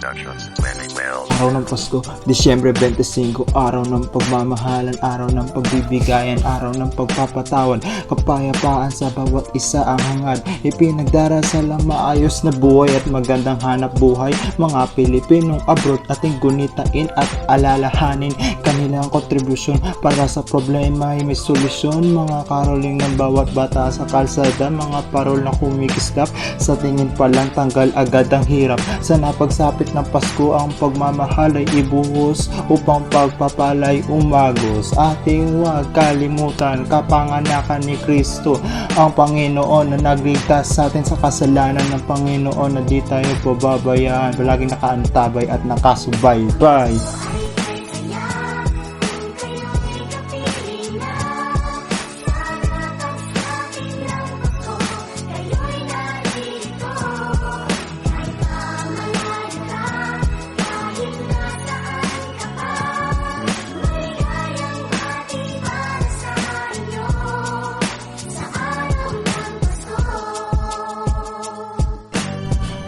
Productions 2012. Araw ng Pasko, Disyembre 25, araw ng pagmamahalan, araw ng pagbibigayan, araw ng pagpapatawan, kapayapaan sa bawat isa ang hangad, ipinagdarasal ang maayos na buhay at magandang hanap buhay. Mga Pilipinong abroad, ating gunitain at alalahanin kanilang kontribusyon para sa problema ay may solusyon. Mga karoling ng bawat bata sa kalsada, mga parol na kumikislap, sa tingin pa lang tanggal agad ang hirap. Sa napagsapit ng Pasko, ang pagmamahal ay ibuhos upang pagpapalay umagos. Ating huwag kalimutan, kapanganakan ni Kristo, ang Panginoon na nagligtas sa atin sa kasalanan ng Panginoon na di tayo pababayaan, palaging nakaantabay at nakasubaybay.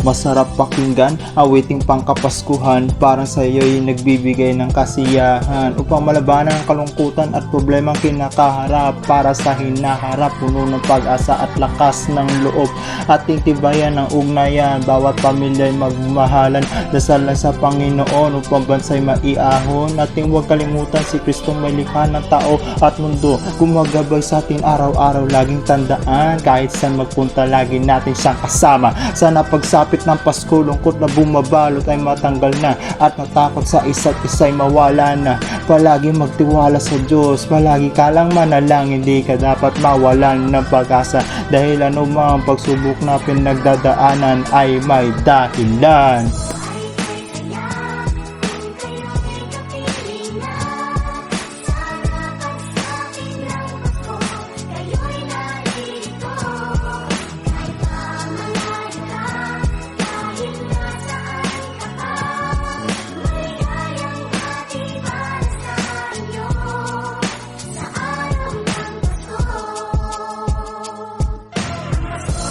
Masarap pakinggan, awiting pangkapaskuhan, parang sa iyo'y nagbibigay ng kasiyahan upang malabanan ang kalungkutan at problemang kinakaharap. Para sa hinaharap, puno ng pag-asa at lakas ng loob, ating tibayan ng ugnayan, bawat pamilya'y magmahalan, dasal lang sa Panginoon upang bansa'y maiahon. Ating huwag kalimutan si Kristong may likha ng tao at mundo, gumagabay sa atin araw-araw, laging tandaan, kahit saan magpunta lagi natin siyang kasama. Sana pagsapit ng Pasko, lungkot na bumabalot ay matanggal na, at natakot sa isa't isa'y mawala na. Palagi magtiwala sa Diyos, palagi ka lang manalangin, hindi ka dapat mawalan ng pag-asa, dahil anumang pagsubok na pinagdadaanan ay may dahilan.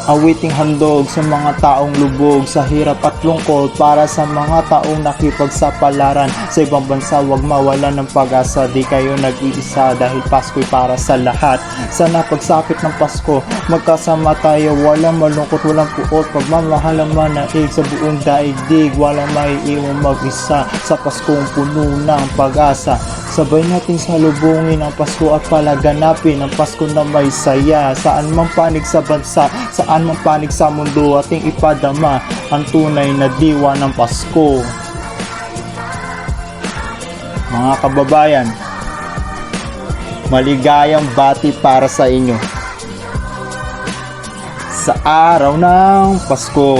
Awiting handog sa mga taong lubog sa hirap at lungkot, para sa mga taong nakipagsapalaran sa ibang bansa, wag mawalan ng pag-asa, di kayo nag-iisa dahil Pasko'y para sa lahat. Sa napagsapit ng Pasko, magkasama tayo, walang malungkot, walang puot, pagmamahal ang manaig sa buong daigdig, walang maiiwang mag-isa sa Paskong puno ng pag-asa. Sabay natin salubungin ang Pasko at palaganapin ang Pasko na may saya. Saan mang panig sa bansa, saan mang panig sa mundo, ating ipadama ang tunay na diwa ng Pasko. Mga kababayan, maligayang bati para sa inyo sa araw ng Pasko.